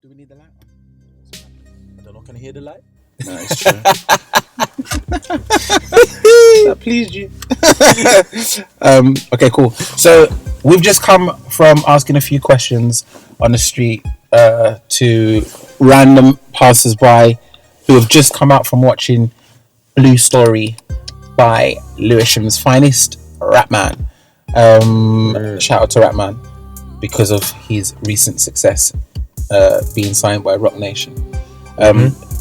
Do we need the light? I don't know. Can I hear the light? No, it's true. That pleased you. Okay, cool. So we've just come from asking a few questions on the street to random passers-by who have just come out from watching Blue Story by Lewisham's finest, Rapman. Shout out to Rapman because of his recent success being signed by Rock Nation.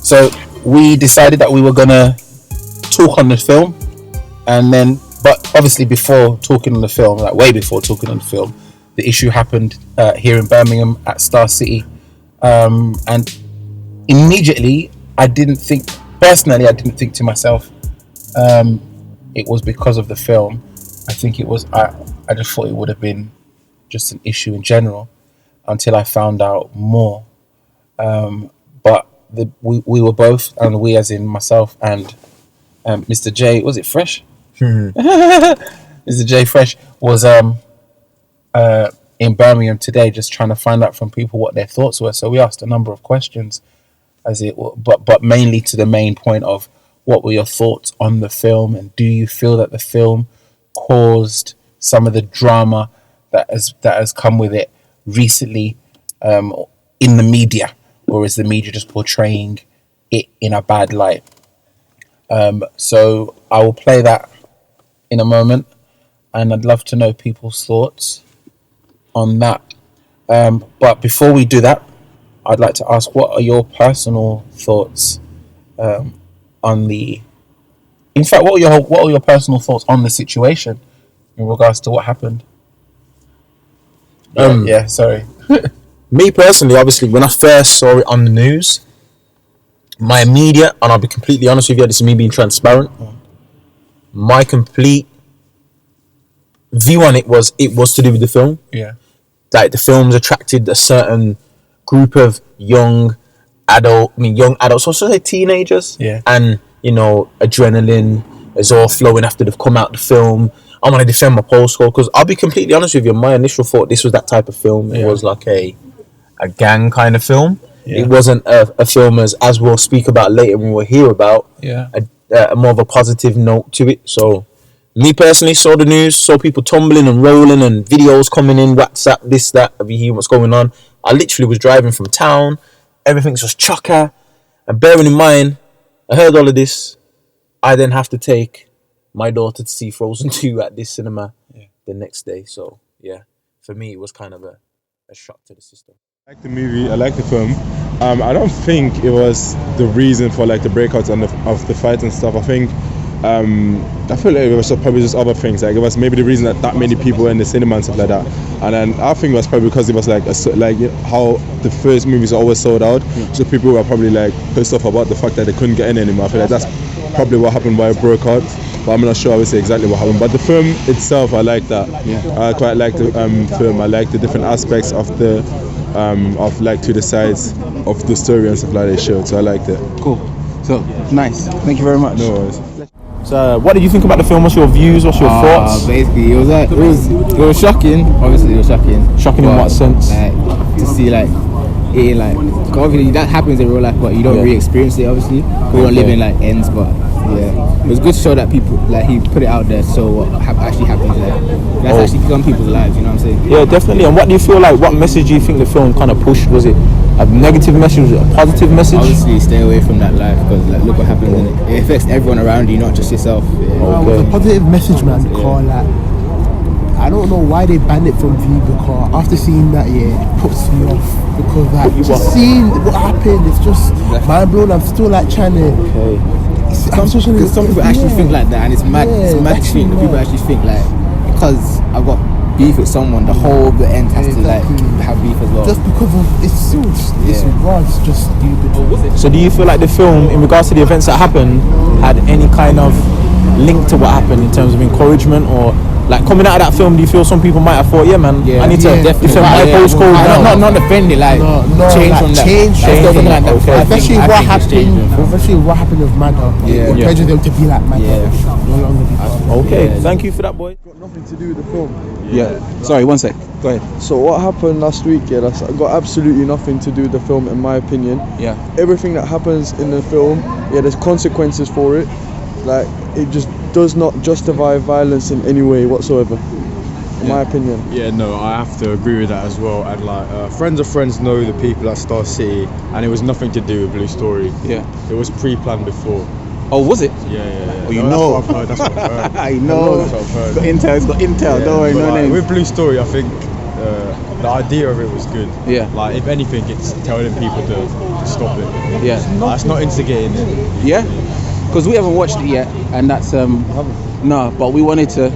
So we decided that we were gonna talk on the film, and then, but obviously before talking on the film, like way before talking on the film, the issue happened here in Birmingham at Star City, and immediately I didn't think to myself it was because of the film. I think it was I just thought it would have been just an issue in general until I found out more. But we were both, and we as in myself and Mr. J, was it Fresh? Mr. J Fresh was in Birmingham today, just trying to find out from people what their thoughts were. So we asked a number of questions, but mainly to the main point of what were your thoughts on the film, and do you feel that the film caused some of the drama that has come with it recently in the media, or is the media just portraying it in a bad light? So I will play that in a moment, and I'd love to know people's thoughts on that. But before we do that, I'd like to ask, what are your personal thoughts on the... In fact, what are your personal thoughts on the situation in regards to what happened? Sorry. Me personally, obviously, when I first saw it on the news, my immediate, and I'll be completely honest with you, this is me being transparent, my complete view on it was to do with the film. Yeah. Like, the film's attracted a certain group of young adults, also say teenagers. Yeah. And, adrenaline is all flowing after they've come out the film. I want to defend my postcode, because I'll be completely honest with you, my initial thought, this was that type of film. It was like a gang kind of film. Yeah. It wasn't a film as we'll speak about later when we'll hear about, a more of a positive note to it. So me personally saw the news, saw people tumbling and rolling and videos coming in, WhatsApp, this, that, have you heard what's going on? I literally was driving from town, everything's just chocker, and bearing in mind, I heard all of this, I then have to take my daughter to see Frozen 2 at this cinema the next day. So yeah, for me it was kind of a shock to the system. I like the movie, I like the film. I don't think it was the reason for like the breakouts of the fights and stuff. I feel like it was probably just other things. Like, it was maybe the reason that many people were in the cinema and stuff like that. And then I think it was probably because it was like how the first movies are always sold out. So people were probably like pissed off about the fact that they couldn't get in anymore. I feel like that's probably what happened why it broke out. But I'm not sure obviously exactly what happened. But the film itself, I like that. I quite like the film. I like the different aspects of the of like to the sides of the story and stuff like they showed. So I liked it. Cool. So nice. Thank you very much. No worries. So what did you think about the film? What's your views? What's your thoughts? Basically, it was shocking. Obviously, it was shocking. Shocking in what sense? Like, to see like it, like, obviously that happens in real life, but you don't really experience it. Obviously, we don't live in like ends. But yeah, it was good to show that people, like, he put it out there, so what actually happens there. That's actually become people's lives. You know what I'm saying? Yeah, definitely. And what do you feel like? What message do you think the film kind of pushed? Was it a negative message? Was it a positive message? Obviously, stay away from that life, because like, look what happens in it. It affects everyone around you, not just yourself. It was a positive message, man. Because like, I don't know why they banned it from view, because after seeing that, it puts me off. Because like, just seeing what happened, it's just mind blown. I'm still like trying to. Because some people actually think like that, and it's mad. It's mad to think that people actually think like, because I've got beef with someone, the whole of the end has to like have beef as well. Just because of it's just stupid. So do you feel like the film, in regards to the events that happened, had any kind of link to what happened in terms of encouragement, or Like coming out of that film, do you feel some people might have thought, yeah, man, I need to defend my postcode? Not defend it, like change from that. Especially what happened with Madder. It encourages them to be like Madder. No longer be Okay, thank you for that, boy. Got nothing to do with the film. Yeah. Sorry, one sec. Go ahead. So what happened last week? Yeah, that's got absolutely nothing to do with the film, in my opinion. Yeah. Everything that happens in the film, there's consequences for it. Like, it just does not justify violence in any way whatsoever, in my opinion. Yeah, no, I have to agree with that as well. And like, friends of friends know the people at Star City, and it was nothing to do with Blue Story. Yeah. It was pre-planned before. Oh, was it? Yeah. Oh, you know. That's what I've heard. I know. That's what I've heard. It's got intel. Don't worry, But, no like, names. with Blue Story, I think the idea of it was good. Yeah. Like, if anything, it's telling people to stop it. Yeah. Like, it's not instigating it. Yeah. Because we haven't watched it yet, and that's no. But we wanted to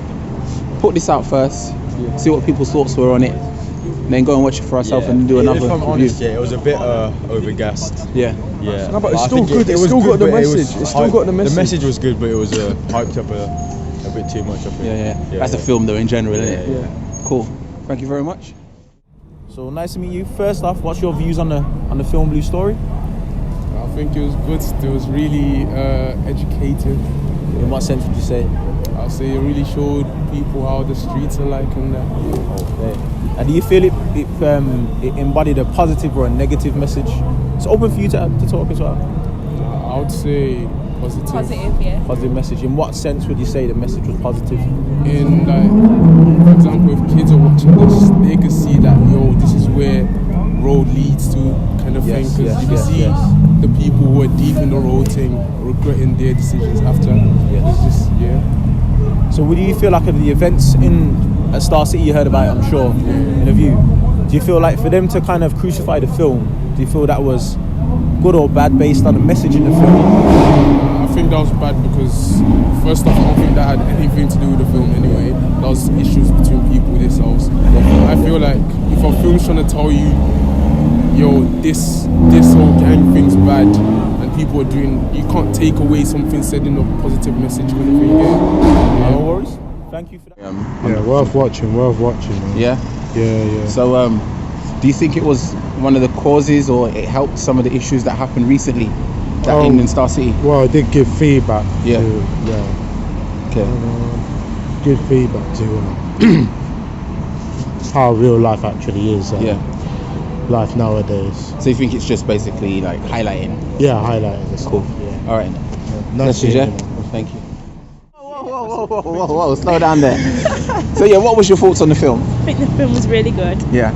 put this out first, see what people's thoughts were on it, and then go and watch it for ourselves and do another If I'm review. honest, it was a bit overgassed. Yeah. Yeah. No, but it's I still think good. It It's was still got good, the but it was message. It's still got the message. The message was good, but it was hyped up a bit too much, I think. Yeah. That's a film, though, in general, isn't it? Yeah. Cool. Thank you very much. So nice to meet you. First off, what's your views on the film Blue Story? I think it was good. It was really educative. In what sense would you say? I'll say it really showed people how the streets are like and that. Okay. And do you feel it embodied a positive or a negative message? It's open for you to talk as well. I would say positive. Positive, yeah. Positive message. In what sense would you say the message was positive? In like, for example, if kids are watching this, they can see that this is where road leads to, kind of thing. Because you can see the people who are deep in the road thing regretting their decisions after. It's just So would you feel like of the events at Star City, you heard about it, I'm sure, in a view, do you feel like for them to kind of crucify the film, do you feel that was good or bad based on the message in the film? I think that was bad because first off, I don't think that had anything to do with the film anyway. That was issues between people themselves. I feel like if a film's trying to tell you, this whole gang thing's bad, and people are doing, you can't take away something said in a positive message kind of thing. No worries. Thank you for that. Yeah, worth watching. Man. Yeah. So, do you think it was one of the causes, or it helped some of the issues that happened recently in Star City? Well, I did give feedback. Yeah. Okay. Good feedback to how real life actually is. Life nowadays. So you think it's just basically like highlighting? Yeah, highlighting this. Cool. Yeah. All right. Nice Thank you. Whoa, slow down there. So what was your thoughts on the film? I think the film was really good. Yeah.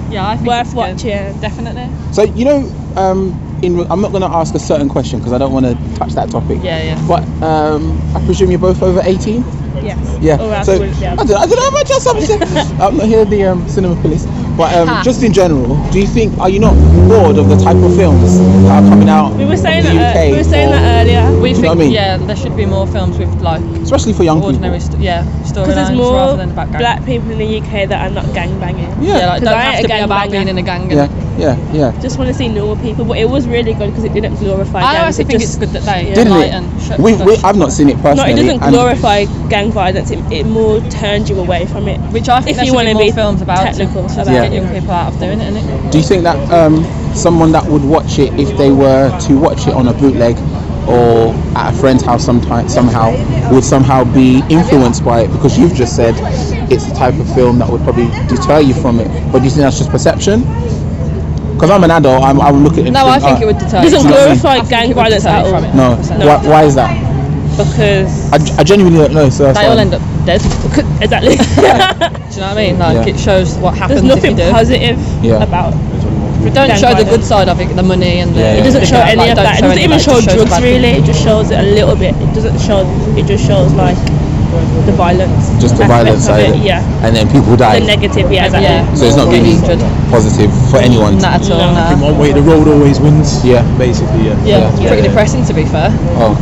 Yeah, I think Worth it's good. watching. Definitely. So I'm not going to ask a certain question because I don't want to touch that topic. Yeah. But I presume you're both over 18. Yes. Yeah. Oh, So absolutely. I don't know how much else I'm saying. I'm not here the cinema police. But just in general, are you not bored of the type of films that are coming out? We were saying in the that. UK We were saying that earlier. We you know think, what I mean? there should be more films with like Especially for young ordinary, people. Because storylines there's more rather than about gang. black people in the UK that are not gang banging. Yeah, like, 'Cause don't I have ain't to a be about gangbanger. being in a gang. Yeah. Just want to see normal people, but it was really good because it didn't glorify I gangs. honestly think it's good that they Didn't it? enlighten. I've not seen it No, personally. it doesn't glorify gang violence. It more turns you away from it. Which I think if there you should want be to more be films about technical, to about get it. young people out of doing it, innit? Do you think that someone that would watch it, if they were to watch it on a bootleg or at a friend's house somehow, would somehow be influenced by it? Because you've just said it's the type of film that would probably deter you from it. But do you think that's just perception? Because I'm an adult, I would look at it. No, I think it would deter It you. doesn't from it. glorify I think gang it would violence deter at you all. from it. No. 100%. Why is that? Because I genuinely don't know. So They all end up dead. exactly. Do you know what I mean? Like it shows what happens There's if you nothing do. positive about. But don't gang show the violence. good side of it, the money and the. It doesn't show any of that. It doesn't even show drugs bad really. things. It just shows it a little bit. It doesn't show. It just shows like the violence. just the aspect violence of side, it, yeah. and then people die. The negative, exactly. Yeah. So it's not really positive for anyone. Not at all. In No. one way, the road always wins. Yeah. Basically, Yeah, it's pretty depressing to be fair. Oh.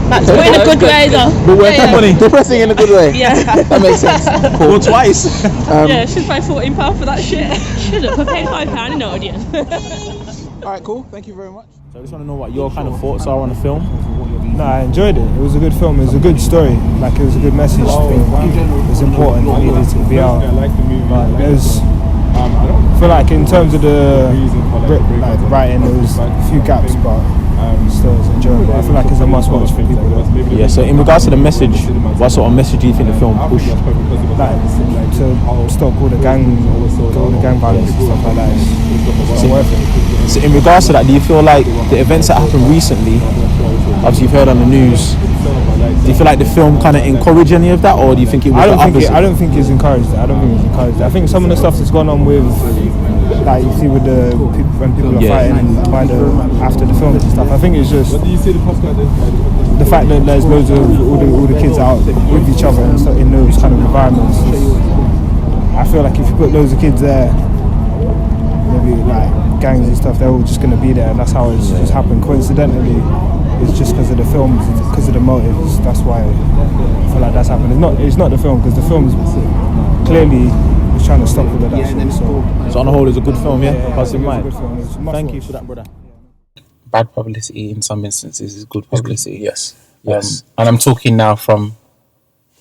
But in a good way though. But where's money? Depressing in a good way. Yeah. That makes sense. Cool. Or twice. Yeah, should pay £14 for that shit. Shouldn't. I paid £5 in Odeon. All right, cool. Thank you very much. So I just want to know what your kind of thoughts are on the film. No, I enjoyed it. It was a good film. It was a good story. Like, it was a good message. It was important. It needed to be out. But it was, I feel like in terms of the writing, there was a few gaps, but still it was enjoyable. I feel like it's a must-watch for people. Yeah. So in regards to the message, what sort of message do you think the film pushed? Like, to stop all the gang violence and stuff like that. It's worth it. So in regards to that, do you feel like the events that happened recently, obviously you've heard on the news, do you feel like the film kind of encouraged any of that, or do you think it was the opposite? I don't think it's encouraged it. I think some of the stuff that's gone on with, like you see with the when people are fighting after the films and stuff, I think it's just the fact that there's loads of all the kids out with each other and stuff in those kind of environments. I feel like if you put loads of kids there, maybe like gangs and stuff, they're all just going to be there, and that's how it's just happened. Coincidentally, it's just because of the films, because of the motives. That's why I feel like that's happened. It's not the film, because the film's clearly is trying to stop all of that shit. So on the whole, it's a good film, yeah? Positive mind. It's a good film. Thank you for that, brother. Bad publicity in some instances is good publicity. Yes. And I'm talking now from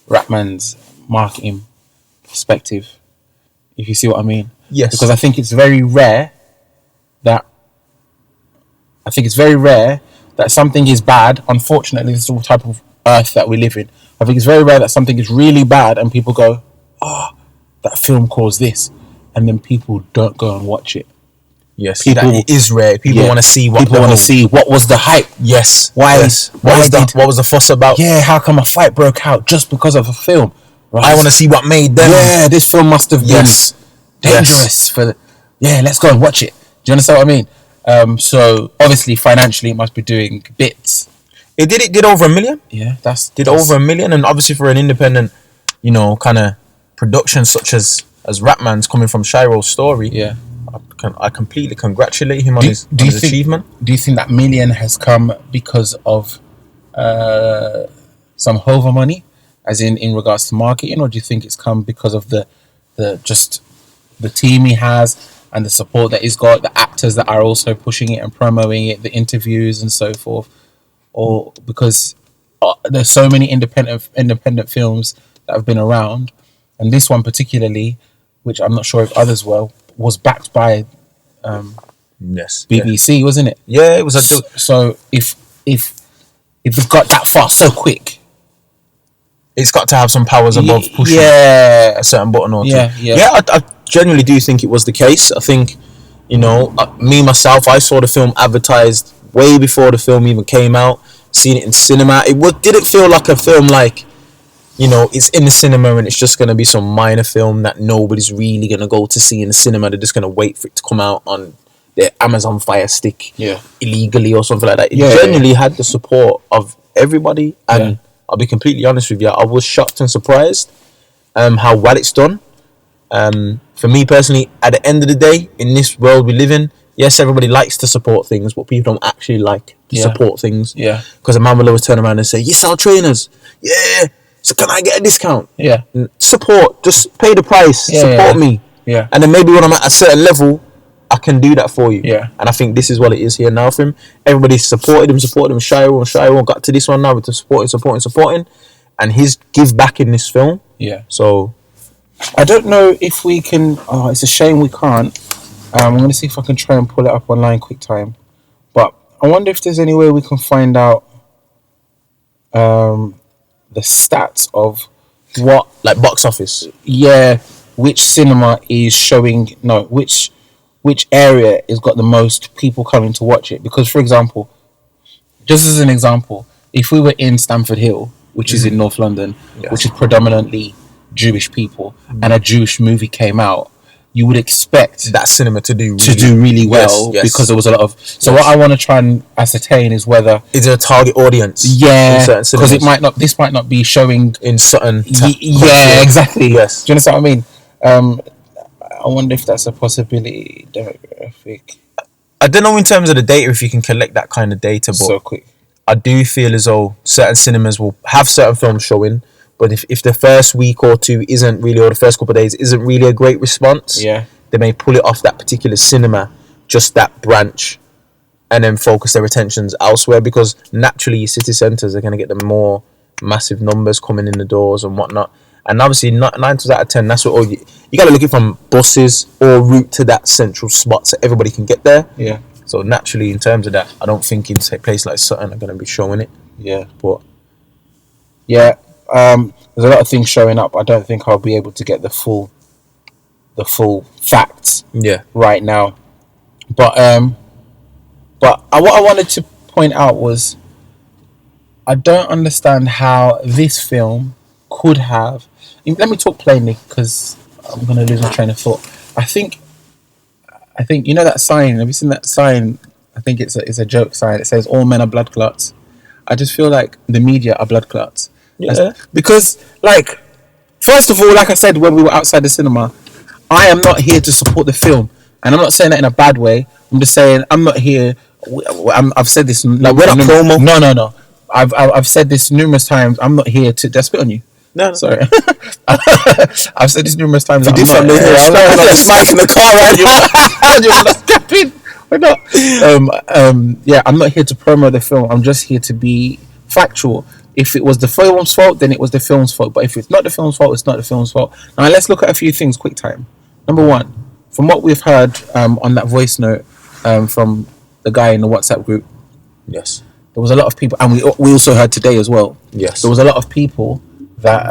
Rapman's marketing perspective, if you see what I mean. Yes. Because I think it's very rare that something is bad. Unfortunately, this is the type of earth that we live in. I think it's very rare that something is really bad and people go, that film caused this, and then people don't go and watch it. Yes, it is rare. People want to see what was the hype. Yes. What was the fuss about? Yeah, how come a fight broke out just because of a film? Right. I want to see what made them. Yeah, this film must have been dangerous for let's go and watch it. Do you understand what I mean? So obviously financially it must be doing bits. It did over $1 million. Yeah, over $1 million, and obviously for an independent, kind of production such as Rapman's coming from Shiro's story. Yeah. I completely congratulate him on his achievement. Do you think that $1 million has come because of some Hova money, as in regards to marketing, or do you think it's come because of the team he has and the support that he's got, the actors that are also pushing it and promoting it, the interviews and so forth, or because there's so many independent films that have been around, and this one particularly, which I'm not sure if others were, was backed by BBC, wasn't it? Yeah, it was a so if it's got that far so quick, it's got to have some powers above pushing a certain button or two. I genuinely do think it was the case. I think, me myself, I saw the film advertised way before the film even came out, seen it in cinema. Didn't feel like a film like, it's in the cinema and it's just going to be some minor film that nobody's really going to go to see in the cinema. They're just going to wait for it to come out on their Amazon Fire Stick illegally or something like that. It genuinely had the support of everybody, and I'll be completely honest with you, I was shocked and surprised how well it's done. For me personally, at the end of the day, in this world we live in, yes, everybody likes to support things, but people don't actually like to support things. Yeah. Because a man will always turn around and say, you sell trainers? Yeah. So can I get a discount? Yeah. Support. Just pay the price. Support me. Yeah. And then maybe when I'm at a certain level, I can do that for you. Yeah. And I think this is what it is here now for him. Everybody supported him. Shiro got to this one now with the supporting. And his give back in this film. Yeah. So I don't know if we can. Oh, it's a shame we can't. I'm going to see if I can try and pull it up online quick time. But I wonder if there's any way we can find out the stats of what, like box office. Yeah, which cinema is showing. No, which area has got the most people coming to watch it. Because, for example, just as an example, if we were in Stamford Hill, which is in North London, which is predominantly Jewish people, and a Jewish movie came out, you would expect that cinema to do really well, because there was a lot of. So what I want to try and ascertain is whether is it a target audience? Yeah, because it might not. This might not be showing in certain. Exactly. Yes. Do you understand what I mean? I wonder if that's a possibility. Demographic. I don't know in terms of the data if you can collect that kind of data, but so quick. I do feel as though certain cinemas will have certain films showing. But if the first week or two isn't really, or the first couple of days isn't really a great response, they may pull it off that particular cinema, just that branch, and then focus their attentions elsewhere, because naturally city centres are going to get the more massive numbers coming in the doors and whatnot. And obviously 9 times out of 10, that's what you got to look at from buses or route to that central spot so everybody can get there. Yeah. So naturally, in terms of that, I don't think in a place like Sutton are going to be showing it. Yeah. But yeah, there's a lot of things showing up. I don't think I'll be able to get the full facts. Yeah. Right now, but what I wanted to point out was I don't understand how this film could have. Let me talk plainly because I'm gonna lose my train of thought. I think you know that sign. Have you seen that sign? I think it's a joke sign. It says all men are blood clots. I just feel like the media are blood clots. Yeah. Because like, first of all, like I said when we were outside the cinema, I am not here to support the film, and I'm not saying that in a bad way. I'm just saying I'm not here. I've said this. Like we're not promo. No. I've said this numerous times. I'm not here to. Did I spit on you? No. Sorry. I've said this numerous times. You did something here. There's Mike in the car right now. We're not. Yeah, I'm not here to promo the film. I'm just here to be factual. If it was the film's fault, then it was the film's fault. But if it's not the film's fault, it's not the film's fault. Now let's look at a few things. Quick time. Number one, from what we've heard on that voice note from the guy in the WhatsApp group. Yes. There was a lot of people, and we also heard today as well. Yes. There was a lot of people that,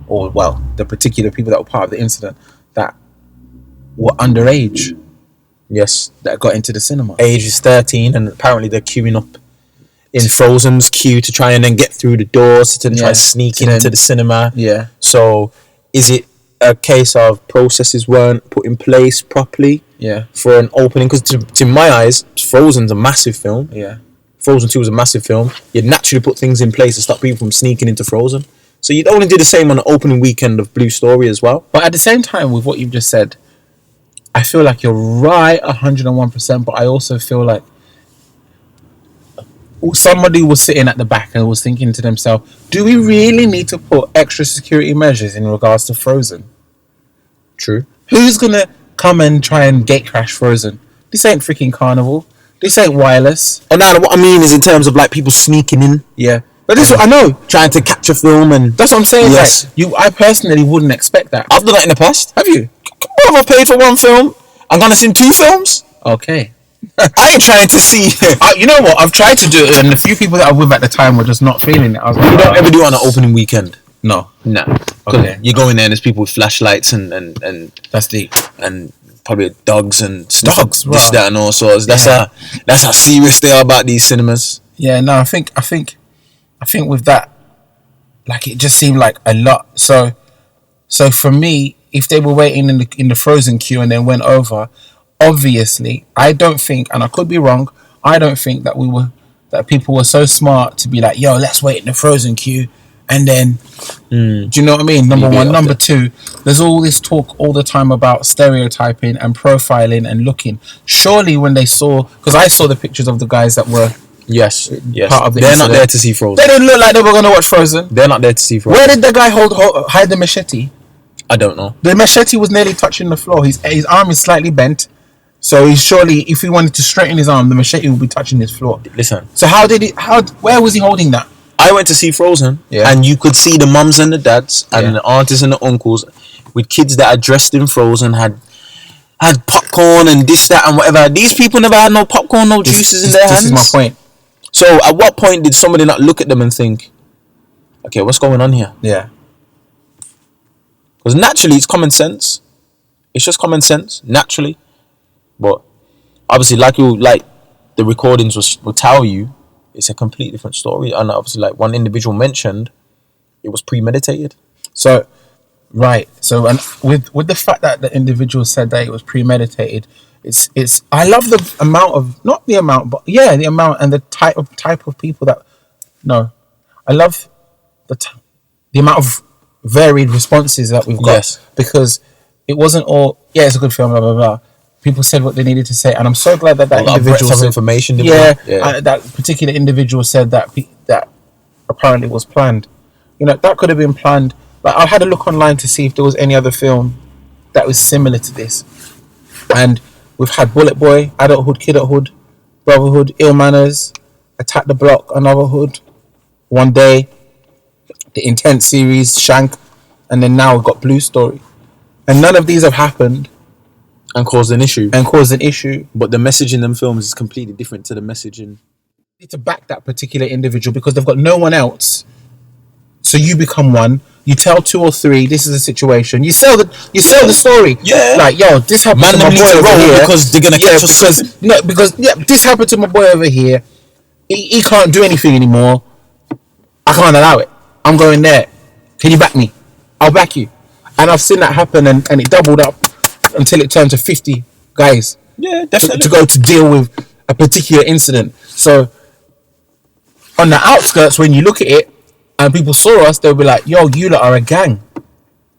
the particular people that were part of the incident that were underage. Yes. That got into the cinema. Age is 13, and apparently they're queuing up in Frozen's queue to try and then get through the doors to try sneak into the cinema. Yeah. So, is it a case of processes weren't put in place properly? Yeah. For an opening? Because to my eyes, Frozen's a massive film. Yeah. Frozen 2 was a massive film. You'd naturally put things in place to stop people from sneaking into Frozen. So you'd only do the same on the opening weekend of Blue Story as well. But at the same time, with what you've just said, I feel like you're right 101%, but I also feel like somebody was sitting at the back and was thinking to themselves, do we really need to put extra security measures in regards to Frozen? True. Who's going to come and try and gate crash Frozen? This ain't freaking Carnival. This ain't wireless. Oh, no, what I mean is in terms of like people sneaking in. Yeah. But this is what I know. Trying to catch a film, and that's what I'm saying. Yes. Like, I personally wouldn't expect that. I've done that in the past. Have you? Well, I've paid for one film. I'm going to see 2 films. Okay. I ain't trying to see. You know what? I've tried to do it, and the few people that I was with at the time were just not feeling it. I was like, you don't ever do it on an opening weekend? No. Okay. You go in there and there's people with flashlights and that's deep. And probably dogs and dogs, this, that, and all sorts. That's how serious they are about these cinemas. Yeah. No, I think with that, like, it just seemed like a lot. So for me, if they were waiting in the Frozen queue and then went over, obviously, I don't think, and I could be wrong, I don't think that people were so smart to be like, yo, let's wait in the Frozen queue, and then, do you know what I mean? Number one. Number two, there's all this talk all the time about stereotyping and profiling and looking. Surely when they saw, because I saw the pictures of the guys that were yes, part of the they're incident. not there to see Frozen. They didn't look like they were going to watch Frozen. They're not there to see Frozen. Where did the guy hide the machete? I don't know. The machete was nearly touching the floor. His arm is slightly bent. So he's surely, if he wanted to straighten his arm, the machete would be touching his floor. Listen. So where was he holding that? I went to see Frozen, and you could see the mums and the dads and the aunties and the uncles with kids that are dressed in Frozen, had popcorn and this, that, and whatever. These people never had no popcorn, no juices in their hands. This is my point. So at what point did somebody not look at them and think, okay, what's going on here? Yeah. Because naturally, it's common sense. It's just common sense, naturally. But obviously, like the recordings will tell you, it's a completely different story. And obviously, like one individual mentioned, it was premeditated. So, right. So, and with the fact that the individual said that it was premeditated, it's. I love the amount of, not the amount, but the amount and the type of people that. No, I love the amount of varied responses that we've got. Yes. Because it wasn't all. Yeah, it's a good film. Blah blah blah. People said what they needed to say, and I'm so glad that individual said information. That particular individual said that apparently was planned. You know, that could have been planned. Like, I had a look online to see if there was any other film that was similar to this, and we've had Bullet Boy, Adulthood, Kidulthood, Brotherhood, Ill Manners, Attack the Block, Another Hood, One Day, the Intense series, Shank, and then now we've got Blue Story. And none of these have happened and caused an issue. But the message in them films is completely different to the message in... You need to back that particular individual because they've got no one else. So you become one. You tell 2 or 3, this is a situation. You sell the story. Yeah. Like, yo, this happened to my boy over here. Because they're going to catch us. This happened to my boy over here. He can't do anything anymore. I can't allow it. I'm going there. Can you back me? I'll back you. And I've seen that happen and it doubled up until it turned to 50 guys. Yeah, definitely. To go to deal with a particular incident. So, on the outskirts, when you look at it, and people saw us, they'll be like, yo, you lot are a gang.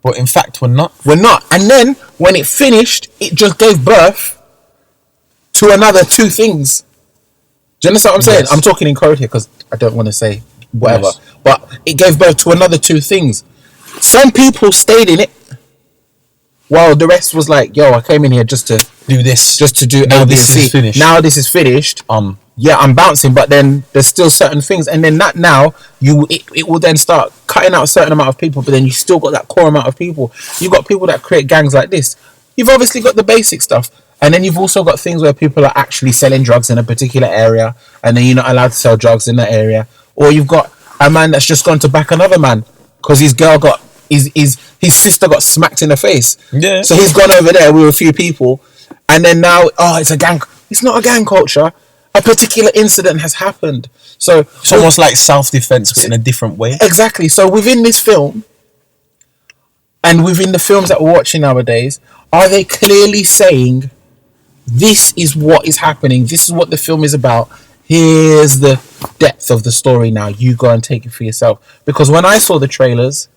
But in fact, we're not. We're not. And then, when it finished, it just gave birth to another 2 things. Do you understand what I'm saying? Yes. I'm talking in code here because I don't want to say whatever. Yes. But it gave birth to another 2 things. Some people stayed in it, while the rest was like, yo, I came in here just to do this. Just to do now A, B, this and C. is finished. Now this is finished. Yeah, I'm bouncing, but then there's still certain things, and then that now it will then start cutting out a certain amount of people, but then you still got that core amount of people. You've got people that create gangs like this. You've obviously got the basic stuff, and then you've also got things where people are actually selling drugs in a particular area, and then you're not allowed to sell drugs in that area. Or you've got a man that's just gone to back another man because his girl got his sister got smacked in the face. Yeah. So he's gone over there with a few people, and then now it's a gang. It's not a gang culture. A particular incident has happened. So it's almost like self-defense, but in a different way. Exactly. So within this film, and within the films that we're watching nowadays, are they clearly saying, this is what is happening, this is what the film is about, here's the depth of the story now, you go and take it for yourself? Because when I saw the trailers,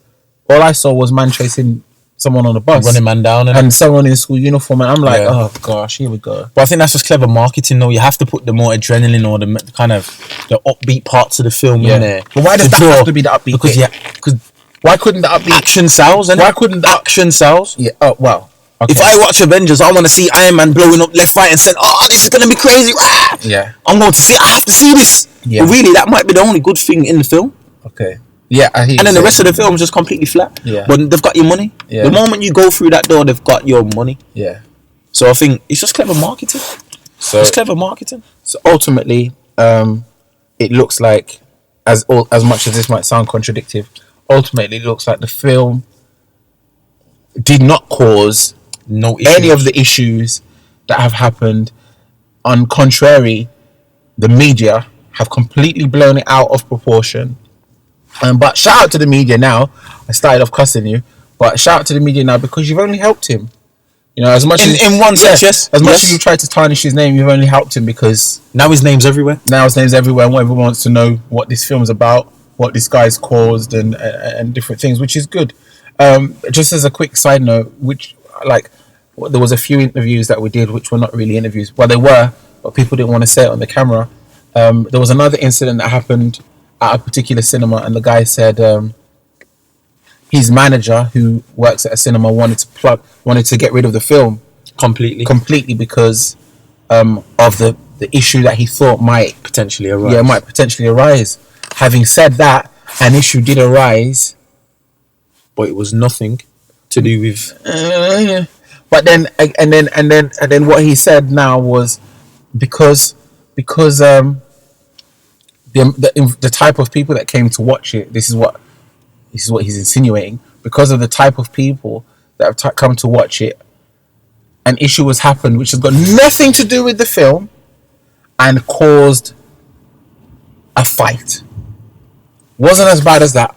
all I saw was man chasing someone on a bus, running man down, and someone in school uniform, and I'm like, oh gosh, here we go. But I think that's just clever marketing, though. You have to put the more adrenaline or the kind of the upbeat parts of the film in there. But why does that have to be the upbeat? Because why couldn't the upbeat action sells? Why couldn't the action sells? Yeah. Oh wow. Okay. If I watch Avengers, I want to see Iron Man blowing up left, right, and center. Oh, this is gonna be crazy! Ah! Yeah. I'm going to see. I have to see this. Yeah. But really, that might be the only good thing in the film. Okay. Yeah, I hear. And then the rest of the film is just completely flat. Yeah. But they've got your money. Yeah. The moment you go through that door, they've got your money. Yeah. So I think it's just clever marketing. It's clever marketing. So ultimately, it looks like, as much as this might sound contradictory, ultimately it looks like the film did not cause any of the issues that have happened. On contrary, the media have completely blown it out of proportion. But shout out to the media now. I started off cussing you, but shout out to the media now because you've only helped him. You know, as much in one sense, yes. As much as you tried to tarnish his name, you've only helped him because now his name's everywhere. Now his name's everywhere, and everyone wants to know what this film's about, what this guy's caused, and different things, which is good. Just as a quick side note, there was a few interviews that we did, which were not really interviews. Well, they were, but people didn't want to say it on the camera. There was another incident that happened at a particular cinema, and the guy said his manager, who works at a cinema, wanted to get rid of the film completely because of the issue that he thought might potentially arise. Yeah, might potentially arise. Having said that, an issue did arise, but it was nothing to do with. But then what he said now was because the type of people that came to watch it, this is what he's insinuating, because of the type of people that have come to watch it, an issue has happened which has got nothing to do with the film and caused a fight. Wasn't as bad as that.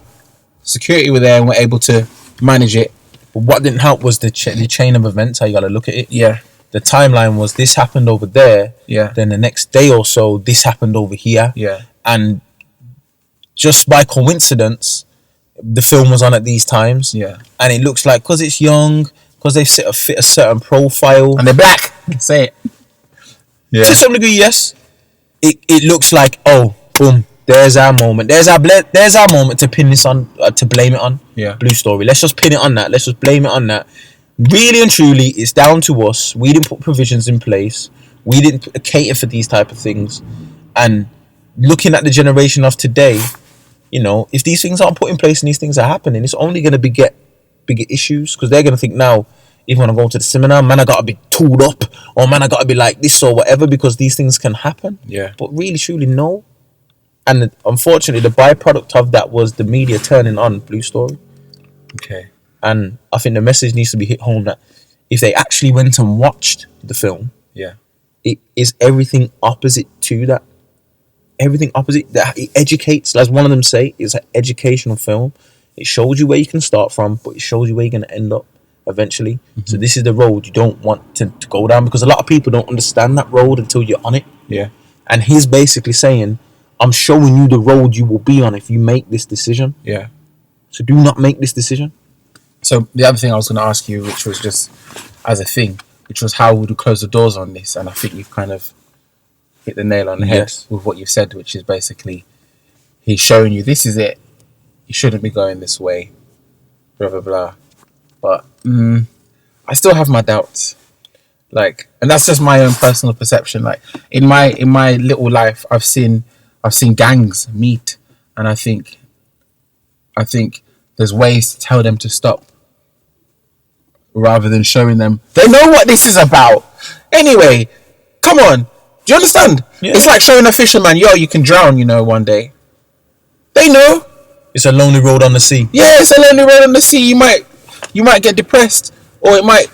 Security were there and were able to manage it. But what didn't help was the chain of events, how you got to look at it. Yeah. The timeline was this happened over there. Yeah. Then the next day or so, this happened over here. Yeah. And just by coincidence, the film was on at these times. Yeah. And it looks like, because it's young, because they've fit a certain profile. And they're black. Say it. Yeah. To some degree, yes. It looks like, oh, boom, there's our moment. There's our moment to pin this on, to blame it on. Yeah. Blue Story. Let's just pin it on that. Let's just blame it on that. Really and truly, it's down to us. We didn't put provisions in place. We didn't cater for these type of things. And looking at the generation of today, you know, if these things aren't put in place and these things are happening, it's only going to get bigger issues, because they're going to think now, even when I go to the seminar, man, I got to be tooled up, or man, I got to be like this or whatever, because these things can happen. Yeah. But really, truly, no. And unfortunately, the byproduct of that was the media turning on Blue Story. Okay. And I think the message needs to be hit home that if they actually went and watched the film, it is everything opposite to that. Everything opposite. That it educates, as one of them say, it's an educational film. It shows you where you can start from, but it shows you where you're going to end up eventually. So this is the road you don't want to go down, because a lot of people don't understand that road until you're on it. Yeah. And he's basically saying, I'm showing you the road you will be on if you make this decision. Yeah. So do not make this decision. So the other thing I was going to ask you, which was just as a thing, which was how would you close the doors on this? And I think you've kind of hit the nail on the head with what you've said, which is basically he's showing you this is it. You shouldn't be going this way. Blah blah blah. But I still have my doubts. Like, and that's just my own personal perception. Like in my little life, I've seen gangs meet, and I think there's ways to tell them to stop, rather than showing them they know what this is about. Anyway, come on, do you understand? Yeah. It's like showing a fisherman, yo, you can drown, you know, one day. They know. It's a lonely road on the sea. Yeah, it's a lonely road on the sea. You might get depressed, or it might,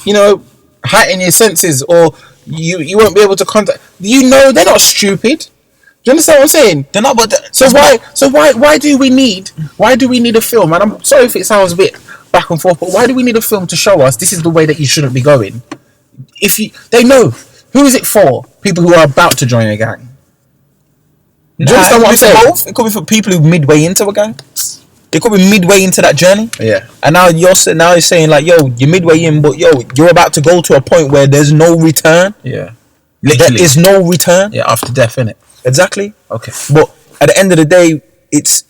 you know, heighten your senses, or you won't be able to contact. You know, they're not stupid. Do you understand what I'm saying? They're not. But why do we need a film? And I'm sorry if it sounds a bit back and forth, but why do we need a film to show us this is the way that you shouldn't be going? They know. Who is it for? People who are about to join a gang. Do you understand what I'm saying? Both. It could be for people who midway into a gang. It could be midway into that journey. Yeah. And now you're saying like, yo, you're midway in, but yo, you're about to go to a point where there's no return. Yeah. There is no return. Yeah, after death, innit? Exactly. Okay. But at the end of the day, it's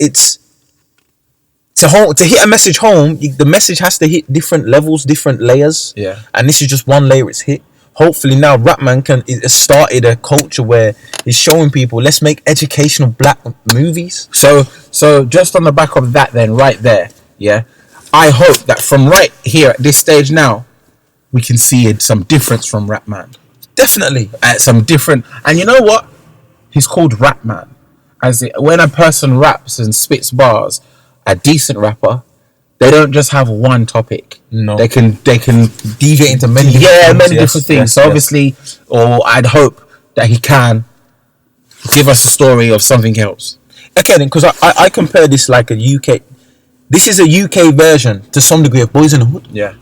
to hit a message home. The message has to hit different levels, different layers. Yeah. And this is just one layer it's hit. Hopefully now Rapman has started a culture where he's showing people, let's make educational black movies. So just on the back of that then, right there, yeah, I hope that from right here at this stage now, we can see some difference from Rapman. Definitely. Some different, and you know what? He's called Rapman. When a person raps and spits bars, a decent rapper, they don't just have one topic. No, they can deviate into many different things. So obviously, or I'd hope that he can give us a story of something else. Okay, then, because I compare this like a UK. This is a UK version to some degree of Boys in the Hood. Yeah,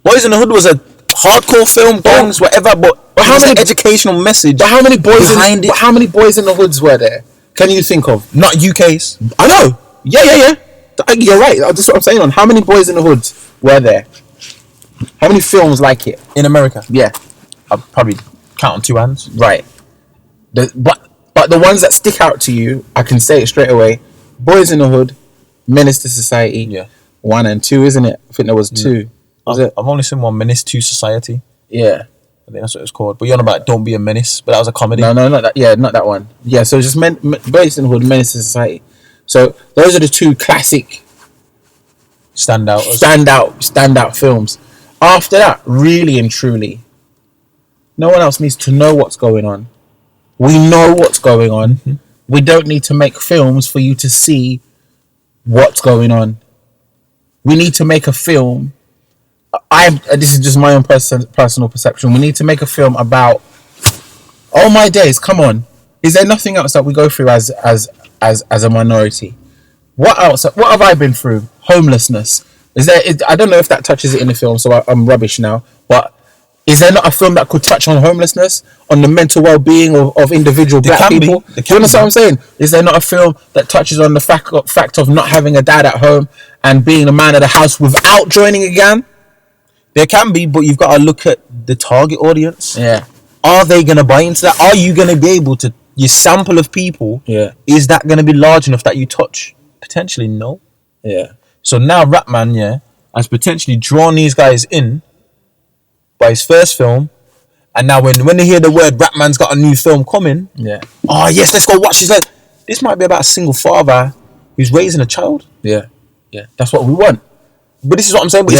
Boys in the Hood was a hardcore film, gangs, whatever, but how many educational message? But how many boys behind it? But how many Boys in the Hoods were there? Can you think of? Not UK's. I know. Yeah. You're right. That's what I'm saying. How many Boys in the Hoods were there? How many films like it in America? Yeah, I'll probably count on two hands. Right. But the ones that stick out to you, I can say it straight away. Boys in the Hood, Menace to Society. Yeah. 1 and 2, isn't it? I think there was 2. I've only seen one, Menace to Society. Yeah. I think that's what it's called. But you're on about Don't Be a Menace, but that was a comedy. No, not that. Yeah, not that one. Yeah, so just Boys in the Hood, Menace to Society. So those are the 2 classic standout films. After that, really and truly, no one else needs to know what's going on. We know what's going on. Mm-hmm. We don't need to make films for you to see what's going on. We need to make a film. This is just my own personal perception. We need to make a film about. Oh my days! Come on, is there nothing else that we go through as a minority? What else? What have I been through? Homelessness. I don't know if that touches it in the film, so I'm rubbish now. But is there not a film that could touch on homelessness, on the mental well-being of individual black people? Do you understand what I'm saying? Is there not a film that touches on the fact of not having a dad at home and being the man of the house without joining a gang? There can be, but you've got to look at the target audience. Yeah. Are they going to buy into that? Are you going to be able to... Your sample of people, is that going to be large enough that you touch? Potentially, no. Yeah. So now Rapman, has potentially drawn these guys in by his first film, And now when they hear the word Rapman's got a new film coming, oh yes, let's go watch this. Like, this might be about a single father who's raising a child. Yeah, that's what we want. But this is what I'm saying. But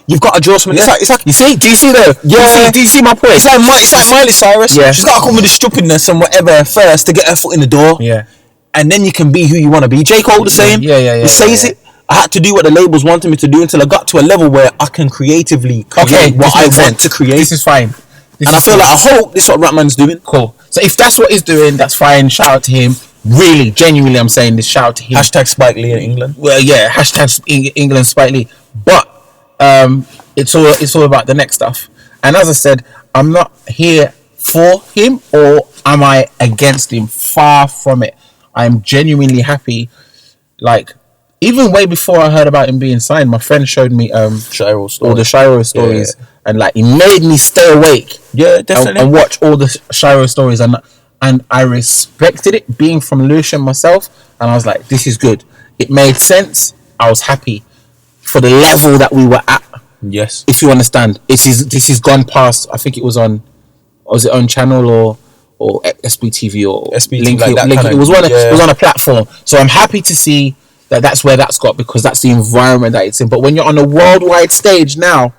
you've got to draw something. It's like you see. Do you see though? Yeah. Do you see my point? It's like Miley Cyrus. Yeah. She's got to come with the stupidness and whatever first to get her foot in the door. Yeah. And then you can be who you want to be. J. Cole the same. Yeah. He says it. I had to do what the labels wanted me to do until I got to a level where I can creatively create what I want to create. This is fine. And I feel like I hope this is what Rapman's doing. Cool. So if that's what he's doing, that's fine. Shout out to him. Really, genuinely, I'm saying this. Shout out to him. Hashtag Spike Lee in England. Well, yeah. Hashtag England Spike Lee. But it's all about the next stuff. And as I said, I'm not here for him or am I against him. Far from it. I'm genuinely happy. Like, even way before I heard about him being signed, my friend showed me Shiro stories. all the Shiro stories, and like, it made me stay awake. Yeah, definitely. And watch all the Shiro stories, and I respected it, being from Lewisham myself, and I was like, this is good. It made sense. I was happy for the level that we were at. Yes. If you understand, this is gone past. I think it was on channel or SBTV or SBTV, Link. It was on a platform. So I'm happy to see that that's where that's got, because that's the environment that it's in. But when you're on a worldwide stage now,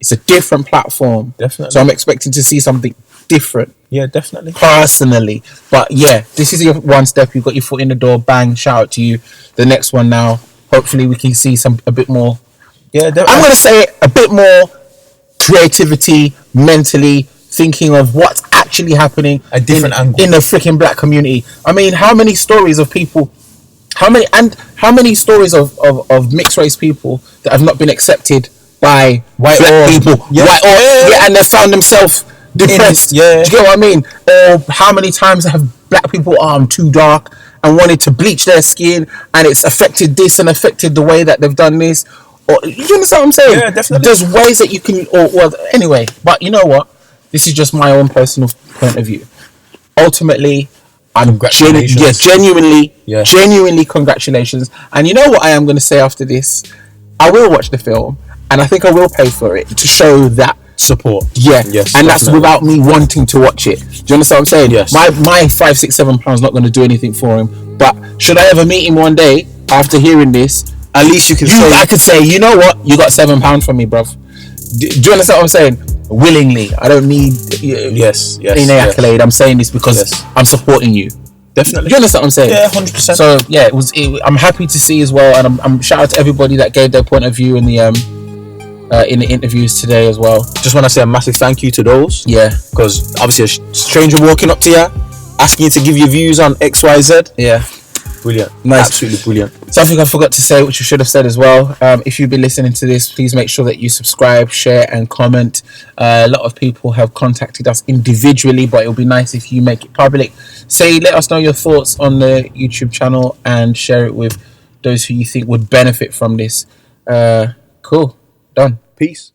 it's a different platform. Definitely. So I'm expecting to see something different. Yeah, definitely. Personally. But yeah, this is your one step. You've got your foot in the door. Bang, shout out to you. The next one now, hopefully we can see a bit more. Yeah, definitely. I'm going to say a bit more creativity, mentally, thinking of what's actually happening. A different angle. In the freaking black community. I mean, how many stories of people... How many stories of mixed race people that have not been accepted by white people, and they found themselves depressed? Do you get what I mean? Or how many times have black people, I'm too dark, and wanted to bleach their skin, and it's affected this and affected the way that they've done this? Or, you understand what I'm saying? Yeah, definitely. There's ways that you can, anyway. But you know what? This is just my own personal point of view. Ultimately, I'm genuinely congratulations. And you know what I am going to say after this? I will watch the film, and I think I will pay for it to show that support. Yeah, yes, and definitely. that's without me wanting to watch it. Do you understand what I'm saying? Yes. My £5, £6, £7 not going to do anything for him. But should I ever meet him one day after hearing this, at least I could say, you know what? You got £7 from me, bruv. Do you understand what I'm saying? Willingly. I don't need any accolade. I'm saying this because I'm supporting you. Definitely. Do you understand what I'm saying? Yeah, 100%. So yeah, I'm happy to see as well, and I'm shout out to everybody that gave their point of view in the interviews today as well. Just want to say a massive thank you to those. Yeah, because obviously a stranger walking up to you, asking you to give your views on XYZ. Yeah. Brilliant. Nice. Absolutely brilliant. Something I forgot to say, which you should have said as well. If you've been listening to this, please make sure that you subscribe, share, and comment. A lot of people have contacted us individually, but it'll be nice if you make it public. Let us know your thoughts on the YouTube channel and share it with those who you think would benefit from this. Cool. Done. Peace.